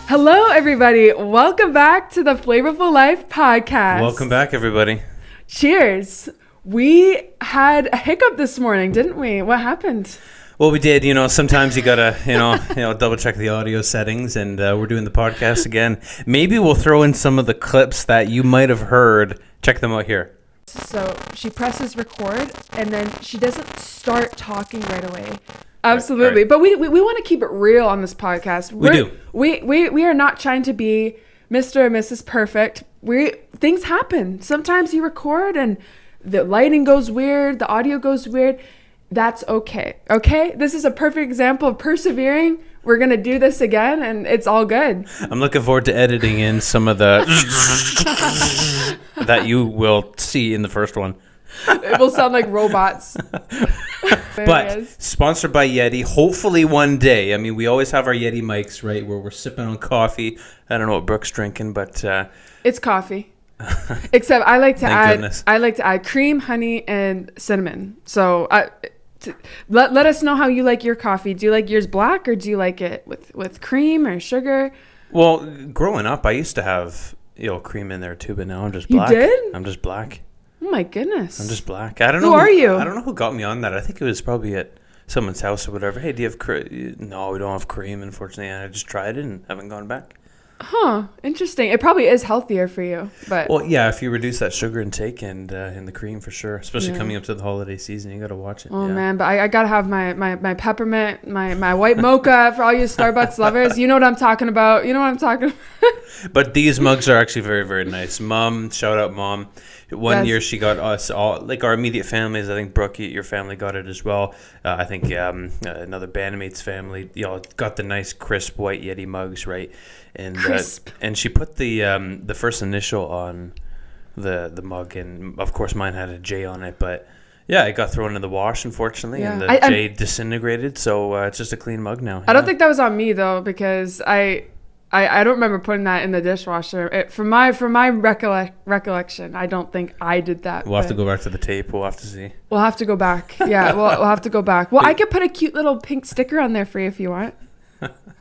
Hello, everybody. Welcome back to the Flavorful Life podcast. Welcome back, everybody. Cheers. We had a hiccup this morning, didn't we? What happened? Well, we did. Sometimes you gotta, double check the audio settings, and we're doing the podcast again. Maybe we'll throw in some of the clips that you might have heard. Check them out here. So she presses record, and then she doesn't start talking right away. Absolutely. Right. But we want to keep it real on this podcast. We do. We are not trying to be Mr. and Mrs. Perfect. Things happen. Sometimes you record and the lighting goes weird, the audio goes weird. That's okay. Okay? This is a perfect example of persevering. We're going to do this again, and it's all good. I'm looking forward to editing in some of the that you will see in the first one. It will sound like robots. But sponsored by Yeti. Hopefully one day. I mean, we always have our Yeti mics, right, where we're sipping on coffee. I don't know what Brooke's drinking, but it's coffee. Except I like to add cream, honey, and cinnamon. So let us know how you like your coffee. Do you like yours black, or do you like it with cream or sugar? Well, growing up, I used to have cream in there too, but now I'm just black. You did? I'm just black. Oh my goodness. I'm just black. I don't know. Who are you? I don't know who got me on that. I think it was probably at someone's house or whatever. Hey, do you have cream? No, we don't have cream, unfortunately. And I just tried it and haven't gone back. Huh. Interesting. It probably is healthier for you. Well, yeah, if you reduce that sugar intake and the cream for sure, especially coming up to the holiday season, you got to watch it. Oh, man. But I got to have my peppermint, my white mocha for all you Starbucks lovers. You know what I'm talking about. But these mugs are actually very, very nice. Mom, shout out Mom. One year she got us all, like our immediate families. I think Brooke, your family got it as well. I think another bandmate's family, got the nice crisp white Yeti mugs, right? And and she put the first initial on the mug, and of course mine had a J on it, but yeah, it got thrown in the wash, unfortunately, and the J disintegrated, so it's just a clean mug now. I don't think that was on me though, because I don't remember putting that in the dishwasher. From my recollection, I don't think I did that. We'll have to go back to the tape. We'll have to see. We'll have to go back. Yeah, we'll have to go back. Well, I could put a cute little pink sticker on there for you if you want.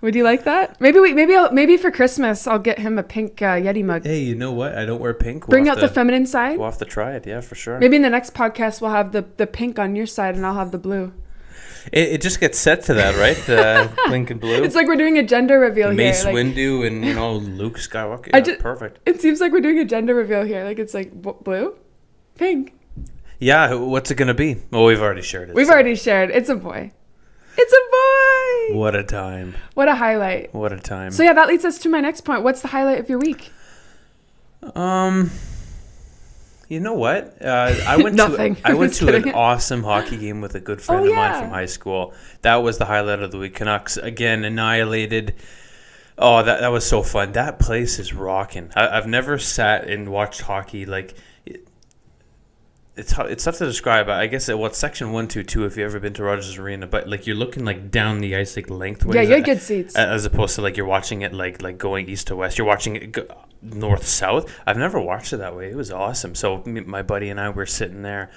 Would you like that? Maybe for Christmas I'll get him a pink Yeti mug. Hey, you know what? I don't wear pink. Bring out the feminine side. We'll have to try it. Yeah, for sure. Maybe in the next podcast we'll have the pink on your side and I'll have the blue. It just gets set to that, right? Pink and blue. It's like we're doing a gender reveal Mace here. Mace Windu and Luke Skywalker. Yeah, perfect. It seems like we're doing a gender reveal here. Like it's like blue, pink. Yeah, what's it gonna be? Well, we've already shared it. We've already shared. It's a boy. It's a boy. What a time. What a highlight. What a time. So yeah, that leads us to my next point. What's the highlight of your week? You know what? I went to an awesome hockey game with a good friend of mine from high school. That was the highlight of the week. Canucks again annihilated. Oh, that was so fun. That place is rocking. I've never sat and watched hockey like. It's tough to describe. I guess it's section 122 if you've ever been to Rogers Arena, but like you're looking like down the ice like lengthways. Yeah, you had good seats. As opposed to like you're watching it like going east to west. You're watching it north south. I've never watched it that way. It was awesome. So my buddy and I were sitting there.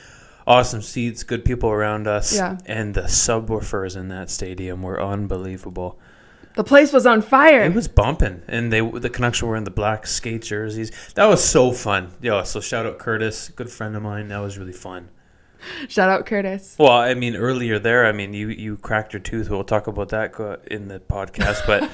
Awesome seats, good people around us. Yeah. And the subwoofers in that stadium were unbelievable. The place was on fire. It was bumping, and the Canucks were wearing the black skate jerseys. That was so fun. So shout out Curtis, good friend of mine. That was really fun. Shout out Curtis. Well, I mean, earlier there, I mean, you cracked your tooth. We'll talk about that in the podcast, but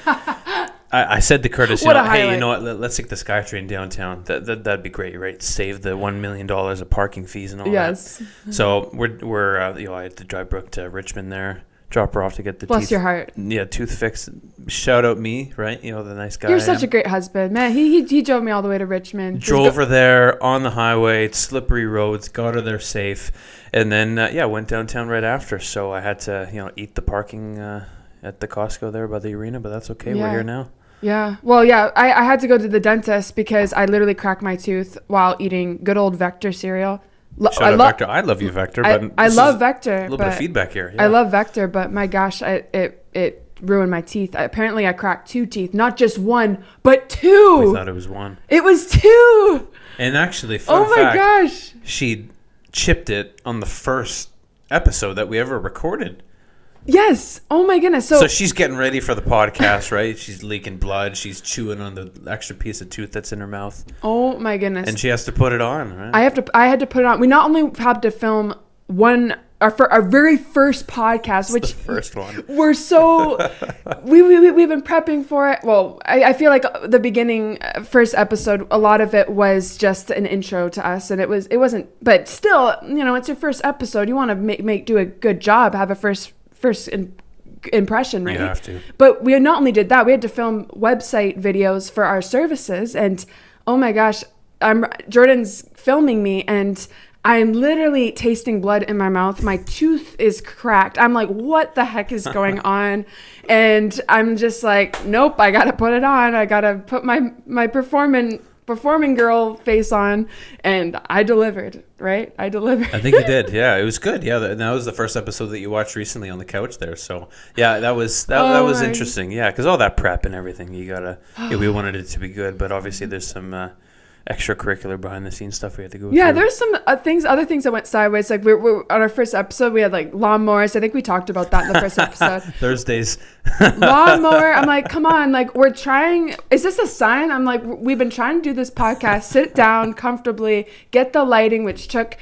I said to Curtis, hey, you know what? Let's take the SkyTrain downtown. That'd be great, right? Save the $1 million of parking fees and all that. Yes. So we're I had to drive Brooke to Richmond there. Drop her off to get the Bless your heart. Yeah, tooth fixed. Shout out me, right? The nice guy. You're such a great husband, man. He drove me all the way to Richmond. Drove her there on the highway. It's slippery roads. Got her there safe, and then went downtown right after. So I had to eat the parking at the Costco there by the arena, but that's okay. We're here now. Yeah. Well, yeah. I had to go to the dentist because I literally cracked my tooth while eating good old Vector cereal. Vector. I love you, Vector. But I love Vector. A little bit of feedback here. Yeah. I love Vector, but my gosh, it ruined my teeth. Apparently, I cracked 2 teeth, not just 1, but 2. We thought it was 1. It was 2. And actually, fun fact, my gosh, she chipped it on the first episode that we ever recorded. Yes. Oh my goodness. So she's getting ready for the podcast, right? She's leaking blood. She's chewing on the extra piece of tooth that's in her mouth. Oh my goodness. And she has to put it on, right? I had to put it on. We not only had to film for our very first podcast, which the first one. We're so we've been prepping for it. Well, I feel like the beginning first episode, a lot of it was just an intro to us, and it wasn't. But still, it's your first episode. You want to do a good job, have a first impression, right? You have to. But we not only did that, we had to film website videos for our services, and oh my gosh, Jordan's filming me, and I'm literally tasting blood in my mouth. My tooth is cracked. I'm like, what the heck is going on? And I'm just like, nope, I got to put it on. I got to put my performing girl face on. And I delivered, right? I delivered. I think you did. Yeah, it was good. Yeah, that was the first episode that you watched recently on the couch there. So, yeah, that was interesting. Yeah, because all that prep and everything, you got to, we wanted it to be good. But obviously there's some extracurricular behind the scenes stuff we had to go through. Yeah, there's some other things that went sideways. Like we're on our first episode, we had like lawnmowers. I think we talked about that in the first episode. Thursdays. Lawnmower. I'm like, come on, like we're trying. Is this a sign? I'm like, we've been trying to do this podcast. Sit down comfortably, get the lighting, which took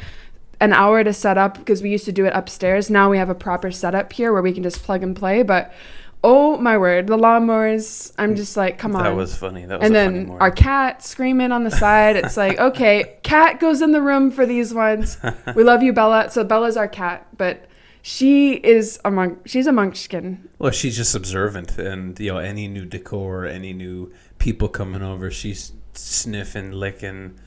an hour to set up because we used to do it upstairs. Now we have a proper setup here where we can just plug and play. But oh my word, the lawnmowers, I'm just like, come on. That was funny. That was and a then funny morning. Our cat screaming on the side. It's like, okay, cat goes in the room for these ones. We love you, Bella. So Bella's our cat, but she's a munchkin. Well, she's just observant, and any new decor, any new people coming over, she's sniffing, licking.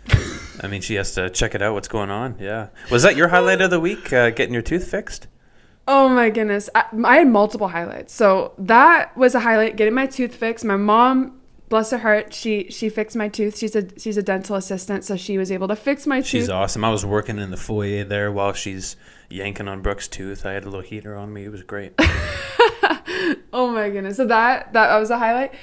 I mean, she has to check it out, what's going on. Yeah. Was that your highlight of the week, getting your tooth fixed? Oh my goodness. I had multiple highlights. So that was a highlight, getting my tooth fixed. My mom, bless her heart, she fixed my tooth. She's a dental assistant, so she was able to fix my tooth. She's awesome. I was working in the foyer there while she's yanking on Brooke's tooth. I had a little heater on me. It was great. Oh my goodness. So that was a highlight.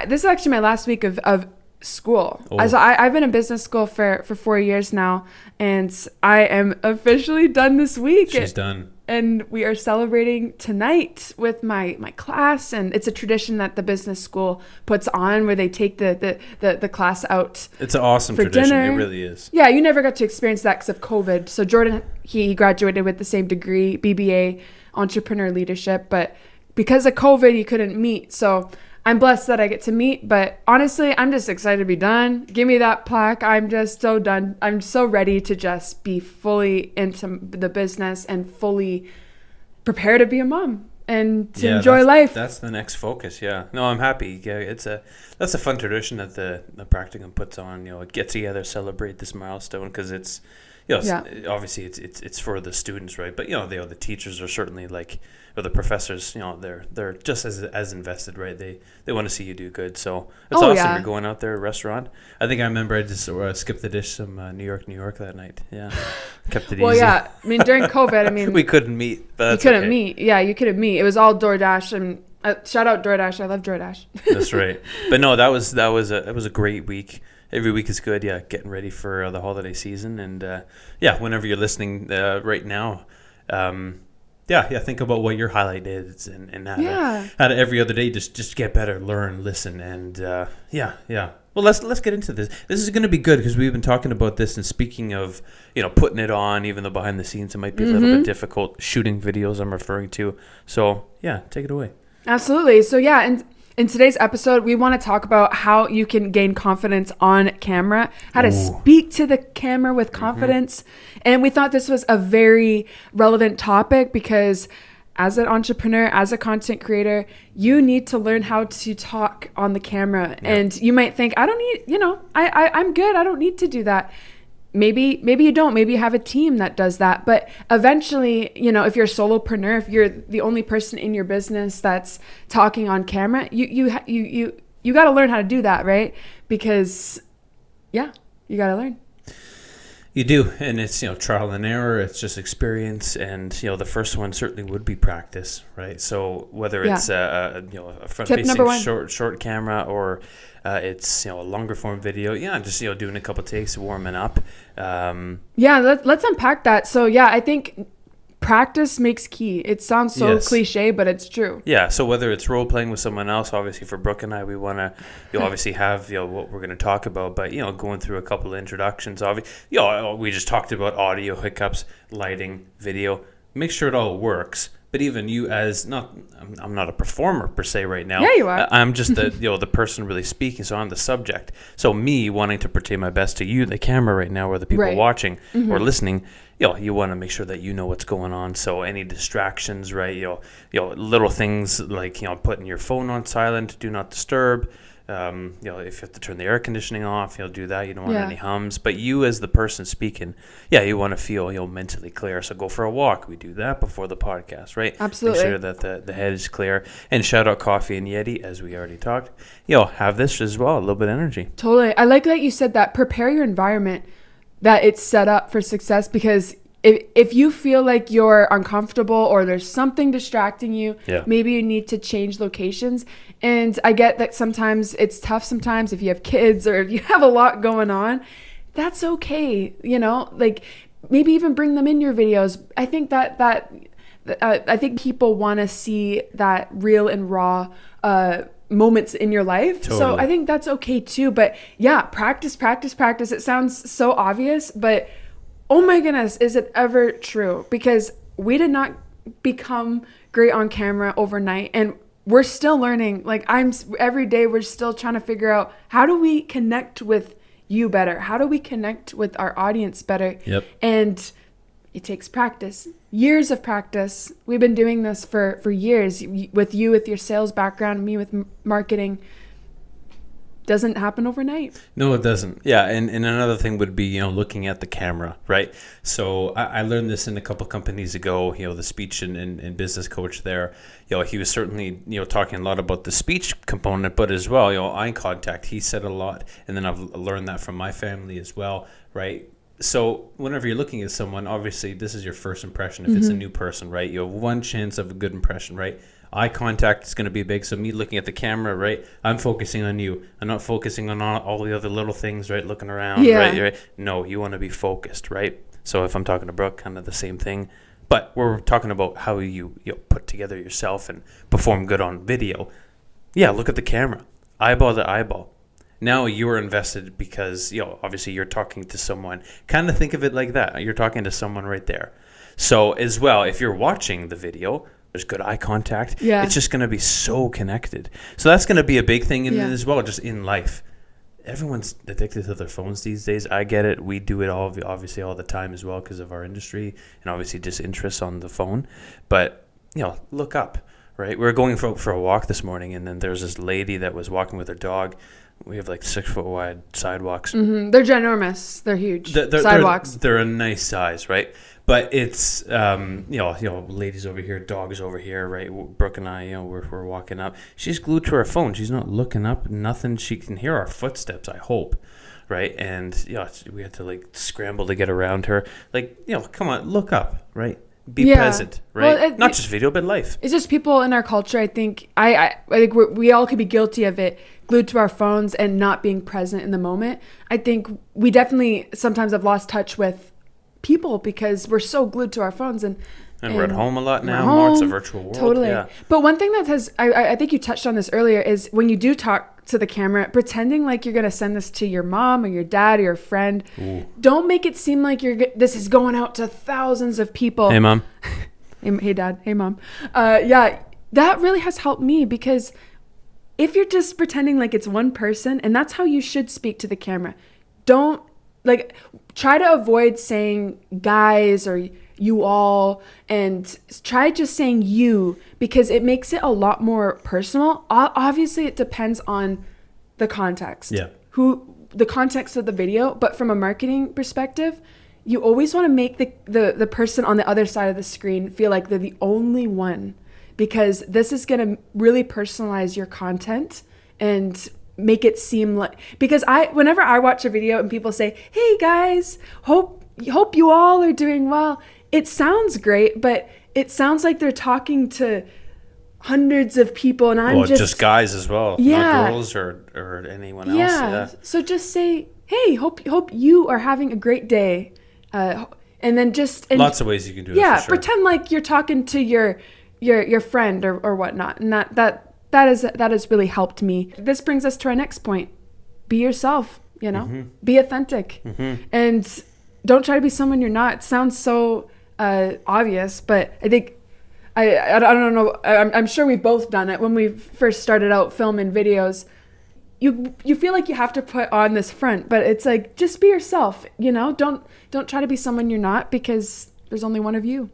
This is actually my last week of school. Oh. So I've been in business school for 4 years now, and I am officially done this week. She's done. And we are celebrating tonight with my class, and it's a tradition that the business school puts on where they take the class out. It's an awesome for tradition. Dinner. It really is. Yeah, you never got to experience that because of COVID. So Jordan, he graduated with the same degree, BBA, entrepreneur leadership, but because of COVID, he couldn't meet. So I'm blessed that I get to meet, but honestly, I'm just excited to be done. Give me that plaque. I'm just so done. I'm so ready to just be fully into the business and fully prepare to be a mom and to enjoy life. That's the next focus. Yeah. No, I'm happy. Yeah, that's a fun tradition that the practicum puts on. Get together, celebrate this milestone because it's. Obviously it's for the students, right? But the teachers are certainly or the professors, they're just as invested, right? They want to see you do good. So it's awesome. Yeah. You're going out there, restaurant. I think I remember I just skipped the dish some New York that night. Yeah, kept it easy. Well, yeah. I mean, during COVID, we couldn't meet. But you couldn't meet. Yeah, you couldn't meet. It was all DoorDash, and shout out DoorDash. I love DoorDash. That's right. But no, it was a great week. Every week is good, yeah, getting ready for the holiday season. And, whenever you're listening right now, think about what your highlight is and how to every other day just get better, learn, listen, and, Well, let's get into this. This is going to be good because we've been talking about this, and speaking of, putting it on, even though behind the scenes it might be a little bit difficult, shooting videos I'm referring to. So, yeah, take it away. Absolutely. So, yeah, and in today's episode, we want to talk about how you can gain confidence on camera, how to speak to the camera with confidence. And we thought this was a very relevant topic because as an entrepreneur, as a content creator, you need to learn how to talk on the camera. Yeah. And you might think, I don't need, I'm good. I don't need to do that. Maybe you don't. Maybe you have a team that does that. But eventually, if you're a solopreneur, if you're the only person in your business that's talking on camera, you got to learn how to do that, right? Because, you got to learn. You do, and it's trial and error. It's just experience, and the first one certainly would be practice, right? So whether it's a front-facing short camera or it's a longer form video, just doing a couple takes, warming up. Let's unpack that. So I think practice makes key. It sounds so cliche, but it's true. Yeah. So whether it's role playing with someone else, obviously for Brooke and I, we want to, obviously have, what we're going to talk about, but, going through a couple of introductions, obviously, we just talked about audio hiccups, lighting, video, make sure it all works. But even you I'm not a performer per se right now. Yeah, you are. I'm just the, the person really speaking. So I'm the subject. So me wanting to portray my best to you, the camera right now, or the people watching or listening, you want to make sure that you know what's going on. So any distractions, right? Little things like, putting your phone on silent, do not disturb. If you have to turn the air conditioning off, do that. You don't want any hums. But you as the person speaking, you want to feel mentally clear. So go for a walk. We do that before the podcast, right? Absolutely. Make sure that the head is clear. And shout out Coffee and Yeti, as we already talked. Have this as well, a little bit of energy. Totally. I like that you said that. Prepare your environment, that it's set up for success, because if you feel like you're uncomfortable or there's something distracting you, maybe you need to change locations. And I get that sometimes it's tough sometimes if you have kids or if you have a lot going on. That's okay. Like maybe even bring them in your videos. I think I think people want to see that real and raw moments in your life. Totally. So I think that's okay too. But practice. It sounds so obvious, but oh my goodness, is it ever true? Because we did not become great on camera overnight, and we're still learning. Like every day we're still trying to figure out, how do we connect with you better? How do we connect with our audience better? Yep. And it takes practice, years of practice. We've been doing this for years, with you with your sales background, me with marketing. Doesn't happen overnight. No, it doesn't. Yeah, and another thing would be, looking at the camera, right? So I learned this in a couple companies ago, the speech and business coach there, he was certainly, talking a lot about the speech component, but as well, eye contact, he said a lot. And then I've learned that from my family as well, right? So whenever you're looking at someone, obviously this is your first impression. If it's a new person, right? You have one chance of a good impression, right? Eye contact is going to be big. So me looking at the camera, right? I'm focusing on you. I'm not focusing on all the other little things, right? Looking around, right? No, you want to be focused, right? So if I'm talking to Brooke, kind of the same thing. But we're talking about how you put together yourself and perform good on video. Yeah, look at the camera. Eyeball to eyeball. Now you're invested because, obviously you're talking to someone. Kind of think of it like that. You're talking to someone right there. So as well, if you're watching the video, there's good eye contact. Yeah. It's just going to be so connected. So that's going to be a big thing as well, just in life. Everyone's addicted to their phones these days. I get it. We do it obviously all the time as well because of our industry and obviously just interest on the phone. But, look up, right? We were going for a walk this morning, and then there's this lady that was walking with her dog. We have like 6 foot wide sidewalks. Mm-hmm. They're ginormous. They're huge. Sidewalks. They're a nice size, right? But it's ladies over here, dogs over here, right? Brooke and I, we're walking up. She's glued to her phone. She's not looking up. Nothing. She can hear our footsteps, I hope, right? And we had to like scramble to get around her. Like, come on, look up, right? Be present, right? Well, not just video, but life. It's just people in our culture. I think I think we all could be guilty of it, glued to our phones and not being present in the moment. I think we definitely sometimes have lost touch with people because we're so glued to our phones and we're at home a lot now. More it's a virtual world. Totally. Yeah. But one thing that has I think you touched on this earlier is when you do talk to the camera, pretending like you're going to send this to your mom or your dad or your friend. Ooh. Don't make it seem like this is going out to thousands of people. Hey, Mom. Hey, Dad. Hey, Mom. That really has helped me because if you're just pretending like it's one person, and that's how you should speak to the camera, try to avoid saying guys or you all, and try just saying you, because it makes it a lot more personal. Obviously, it depends on the context. Yeah. The context of the video, but from a marketing perspective, you always want to make the person on the other side of the screen feel like they're the only one, because this is going to really personalize your content and make it seem like, because whenever I watch a video and people say, "Hey guys, hope you all are doing well," it sounds great, but it sounds like they're talking to hundreds of people, and I'm just guys as well, not girls or anyone else. Yeah. So just say, "Hey, hope you are having a great day," and And then just lots of ways you can do it. Yeah, for sure. pretend like you're talking to your friend or whatnot, and that has really helped me. This brings us to our next point: be yourself. You know, be authentic, and don't try to be someone you're not. It sounds so obvious, but I think I don't know. I'm sure we've both done it when we first started out filming videos. You feel like you have to put on this front, but it's like, just be yourself. You know, don't try to be someone you're not, because there's only one of you.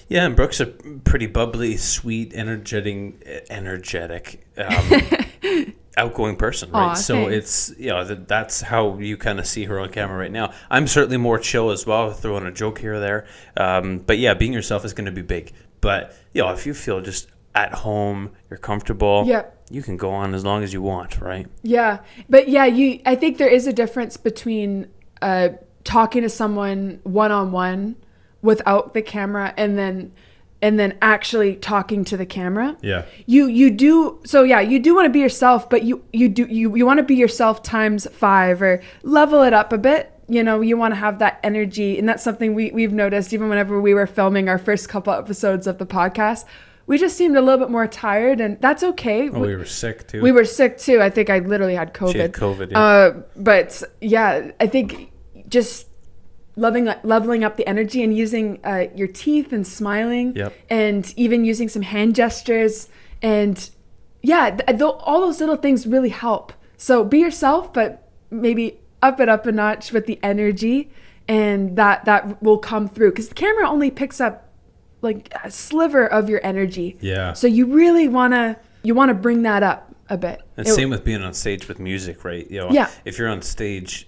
Yeah, and Brooke's a pretty bubbly, sweet, energetic, outgoing person, right? Aw, so thanks. it's that's how you kind of see her on camera right now. I'm certainly more chill as well, throwing a joke here or there. But yeah, being yourself is going to be big. But if you feel just at home, you're comfortable. Yeah. You can go on as long as you want, right? Yeah, but yeah, I think there is a difference between talking to someone one-on-one without the camera and then actually talking to the camera. Yeah. You do want to be yourself, but you want to be yourself times 5 or level it up a bit. You know, you want to have that energy, and that's something we've noticed even whenever we were filming our first couple episodes of the podcast. We just seemed a little bit more tired, and that's okay. Oh, we were sick too. We were sick too. I think I literally had COVID. She had COVID, yeah. But yeah, I think just leveling up the energy and using your teeth and smiling, Yep. and even using some hand gestures, and yeah, all those little things really help. So be yourself, but maybe up it up a notch with the energy, and that will come through, because the camera only picks up like a sliver of your energy. Yeah. So you really want to bring that up a bit. And same with being on stage with music, right? Yeah. If you're on stage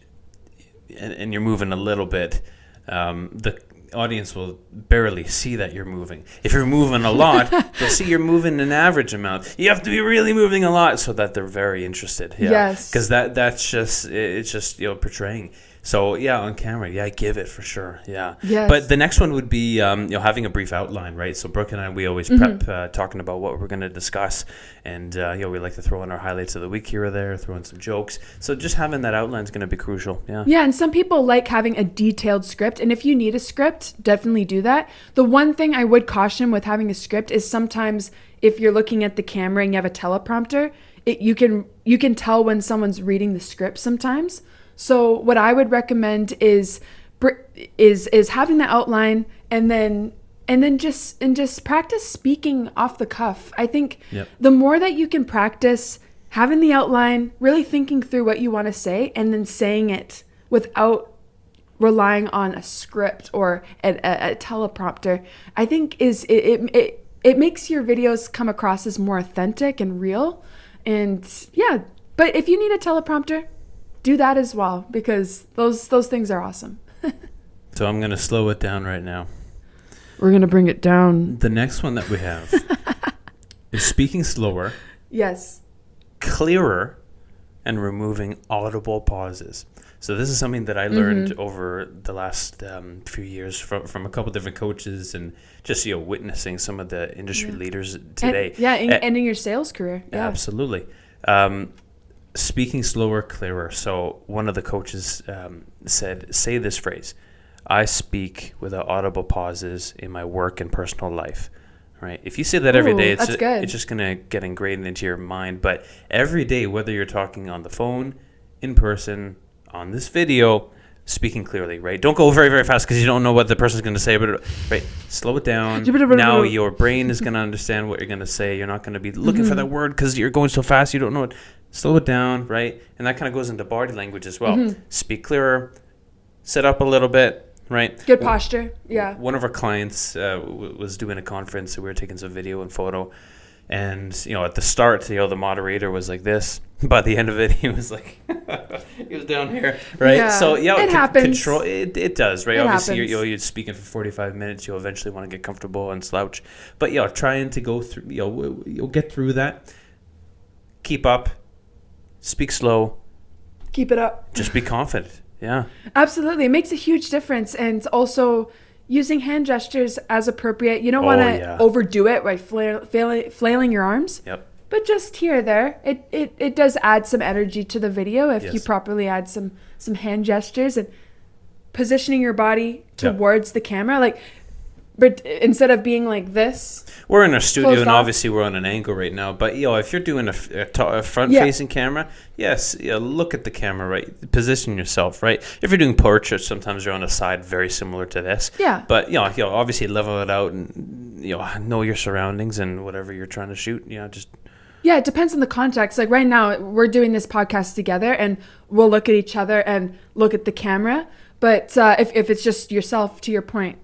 and you're moving a little bit, the audience will barely see that you're moving. If you're moving a lot, they'll see you're moving an average amount. You have to be really moving a lot so that they're very interested. Yeah. Yes. Because it's just portraying. So yeah, on camera, yeah, give it for sure. Yeah. Yes. But the next one would be having a brief outline, right? So Brooke and I, we always prep talking about what we're going to discuss, and we like to throw in our highlights of the week here or there, throw in some jokes. So just having that outline is going to be crucial. Yeah. Yeah, and some people like having a detailed script, and if you need a script, definitely do that. The one thing I would caution with having a script is sometimes if you're looking at the camera and you have a teleprompter, you can tell when someone's reading the script sometimes. So what I would recommend is having the outline and then just practice speaking off the cuff. I think the more that you can practice having the outline, really thinking through what you want to say, and then saying it without relying on a script or a teleprompter, I think it makes your videos come across as more authentic and real. And yeah, but if you need a teleprompter, do that as well, because those things are awesome. So I'm going to slow it down right now. We're going to bring it down. The next one that we have is speaking slower, Yes. clearer, and removing audible pauses. So this is something that I learned over the last few years from a couple different coaches, and just witnessing some of the industry leaders today. Ending your sales career. Yeah. Absolutely. Speaking slower, clearer. So one of the coaches said, say this phrase: I speak without audible pauses in my work and personal life. Right? If you say that every day, it's just going to get ingrained into your mind. But every day, whether you're talking on the phone, in person, on this video, speaking clearly, right? Don't go very, very fast because you don't know what the person's going to say, but right, slow it down. Now your brain is going to understand what you're going to say. You're not going to be looking for that word because you're going so fast you don't know it. Slow it down, right? And that kind of goes into body language as well. Speak clearer, sit up a little bit, right? Good posture, yeah. One of our clients was doing a conference, so we were taking some video and photo. And, at the start, the moderator was like this. By the end of it, he was like, he was down here, right? Yeah, so, it happens. Control, it does, right? It Obviously, happens. you're speaking for 45 minutes. You'll eventually want to get comfortable and slouch. But, trying to go through, you'll get through that. Keep up. Speak slow. Keep it up. Just be confident. Yeah. Absolutely. It makes a huge difference. And also using hand gestures as appropriate. You don't want to overdo it by flailing your arms. Yep. But just here or there, it does add some energy to the video if Yes. you properly add some hand gestures. And positioning your body towards the camera, like, but instead of being like this. We're in our studio, and obviously we're on an angle right now. But if you're doing a front-facing camera, yes, look at the camera, right? Position yourself, right? If you're doing portraits, sometimes you're on the side, very similar to this. Yeah. But obviously level it out and know your surroundings and whatever you're trying to shoot. Yeah, it depends on the context. Like right now, we're doing this podcast together, and we'll look at each other and look at the camera. But if it's just yourself, to your point,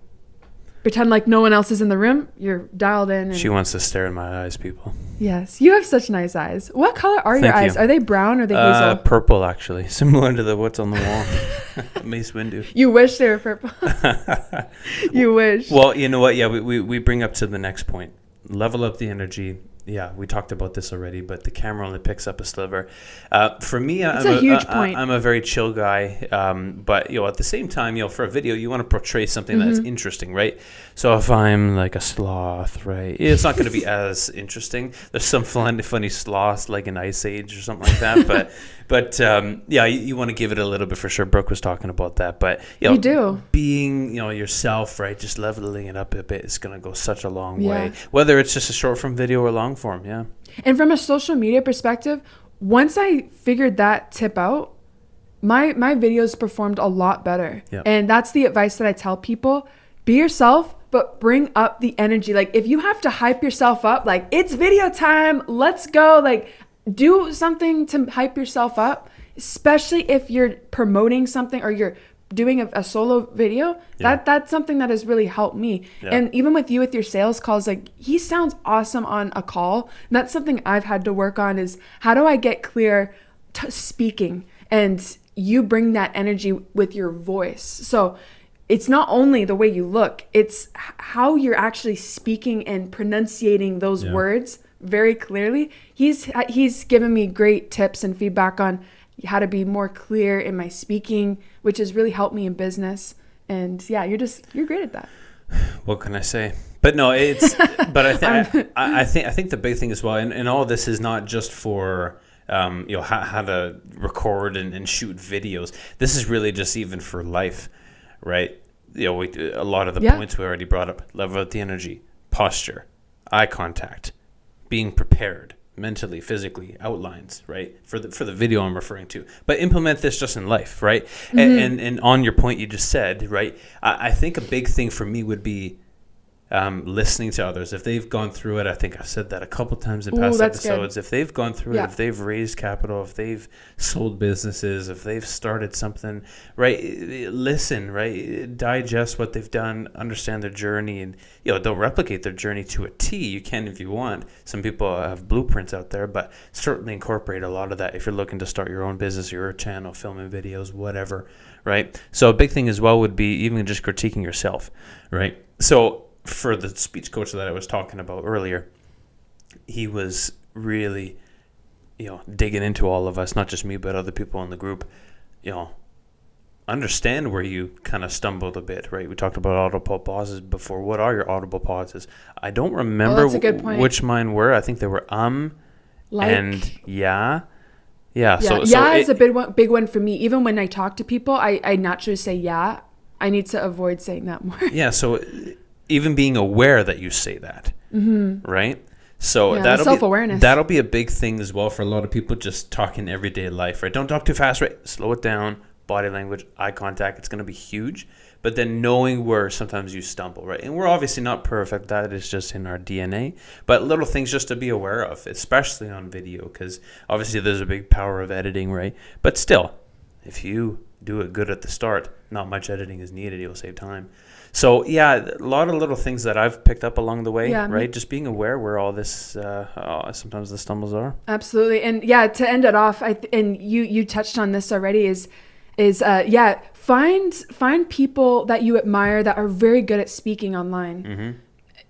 pretend like no one else is in the room. You're dialed in. And she wants to stare in my eyes, people. Yes, you have such nice eyes. What color are your eyes? Are they brown or are they hazel? Purple, actually, similar to what's on the wall. Mace Windu. You wish they were purple. You wish. Well, you know what? Yeah, we bring up to the next point. Level up the energy. Yeah, we talked about this already, but the camera only picks up a sliver. For me, it's a huge point. I'm a very chill guy, but at the same time, for a video, you want to portray something that's interesting, right? So if I'm like a sloth, right, it's not going to be as interesting. There's some funny sloths like in Ice Age or something like that, but you want to give it a little bit for sure. Brooke was talking about that, but you do being yourself, right? Just leveling it up a bit is going to go such a long way. Whether it's just a short form video or long form, yeah. And from a social media perspective, once I figured that tip out, my videos performed a lot better. Yep. And that's the advice that I tell people: be yourself, but bring up the energy. Like if you have to hype yourself up, like it's video time, let's go, like do something to hype yourself up, especially if you're promoting something or you're doing a solo video. That's something that has really helped me. And even with you with your sales calls, like he sounds awesome on a call. And that's something I've had to work on, is how do I get clear speaking, and you bring that energy with your voice. So it's not only the way you look, it's how you're actually speaking and pronunciating those words very clearly. He's given me great tips and feedback on how to be more clear in my speaking, which has really helped me in business. And you're great at that. What can I say? But no, it's. But I think the big thing as well, and all this is not just for how to record and shoot videos. This is really just even for life, right? A lot of the points we already brought up: level out the energy, posture, eye contact, being prepared. Mentally, physically, outlines, right? For the video I'm referring to. But implement this just in life, right? And on your point you just said, right? I think a big thing for me would be listening to others. If they've gone through it, I think I've said that a couple times in past episodes. Good. If they've gone through it, if they've raised capital, if they've sold businesses, if they've started something, right? Listen, right? Digest what they've done, understand their journey, and don't replicate their journey to a T. You can if you want. Some people have blueprints out there, but certainly incorporate a lot of that if you're looking to start your own business, your channel, filming videos, whatever, right? So a big thing as well would be even just critiquing yourself, right? So for the speech coach that I was talking about earlier, he was really, digging into all of us, not just me, but other people in the group, understand where you kind of stumbled a bit, right? We talked about audible pauses before. What are your audible pauses? I don't remember which mine were. I think they were like, and yeah. So is a big one for me. Even when I talk to people, I naturally say yeah. I need to avoid saying that more. Yeah, so even being aware that you say that, right? So that'll be a big thing as well for a lot of people just talking everyday life, right? Don't talk too fast, right? Slow it down. Body language, eye contact, it's going to be huge. But then knowing where sometimes you stumble, right? And we're obviously not perfect. That is just in our DNA. But little things just to be aware of, especially on video, because obviously there's a big power of editing, right? But still, if you do it good at the start, not much editing is needed. You'll save time. So yeah, a lot of little things that I've picked up along the way, right? Just being aware where all this, sometimes the stumbles are. Absolutely. And to end it off, and you touched on this already, is find people that you admire that are very good at speaking online,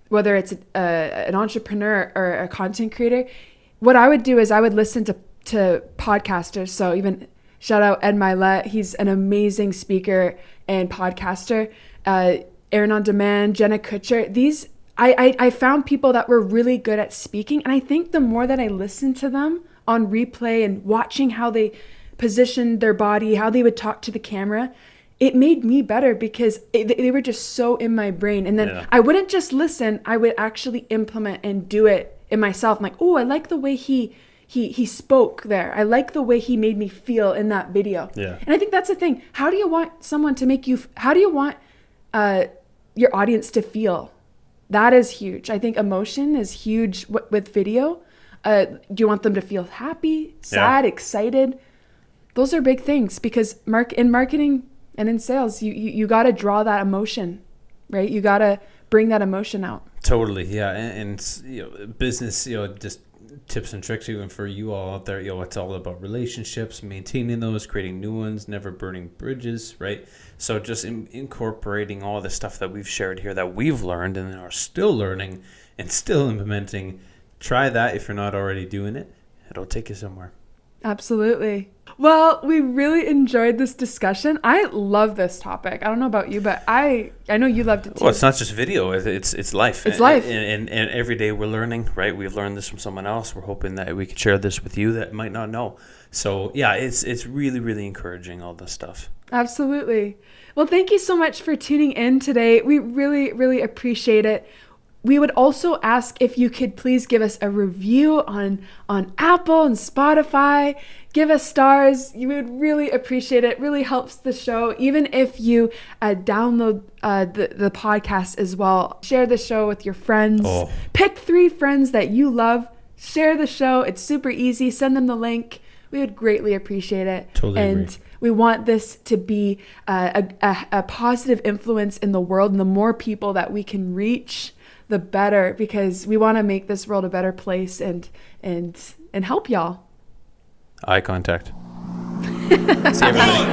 whether it's an entrepreneur or a content creator. What I would do is I would listen to podcasters. So even shout out Ed Milet. He's an amazing speaker and podcaster. Aaron On Demand, Jenna Kutcher. These I found people that were really good at speaking, and I think the more that I listened to them on replay and watching how they positioned their body, how they would talk to the camera, it made me better because they were just so in my brain. And then I wouldn't just listen, I would actually implement and do it in myself. I'm like, oh, I like the way he spoke there. I like the way he made me feel in that video. Yeah. And I think that's the thing. How do you want someone to make you, how do you want your audience to feel? That is huge. I think emotion is huge with video. Do you want them to feel happy, sad, excited? Those are big things because in marketing and in sales, you got to draw that emotion, right? You got to bring that emotion out. Totally, yeah. And you know, business, you know, just tips and tricks even for you all out there. You know, it's all about relationships, maintaining those, creating new ones, never burning bridges, right? So just incorporating all the stuff that we've shared here that we've learned and are still learning and still implementing. Try that if you're not already doing it. It'll take you somewhere. Absolutely. Well, we really enjoyed this discussion. I love this topic. I don't know about you, but I know you loved it too. Well, it's not just video. It's life. It's life. And every day we're learning, right? We've learned this from someone else. We're hoping that we could share this with you that might not know. So, yeah, it's really, really encouraging, all this stuff. Absolutely. Well, thank you so much for tuning in today. We really, really appreciate it. We would also ask if you could please give us a review on Apple and Spotify. Give us stars. You would really appreciate it. It really helps the show. Even if you download the podcast as well. Share the show with your friends. Pick 3 friends that you love. Share the show. It's super easy. Send them the link. We would greatly appreciate it. Totally and agree. We want this to be a positive influence in the world. And the more people that we can reach, the better, because we want to make this world a better place and help y'all. Eye contact. See everybody.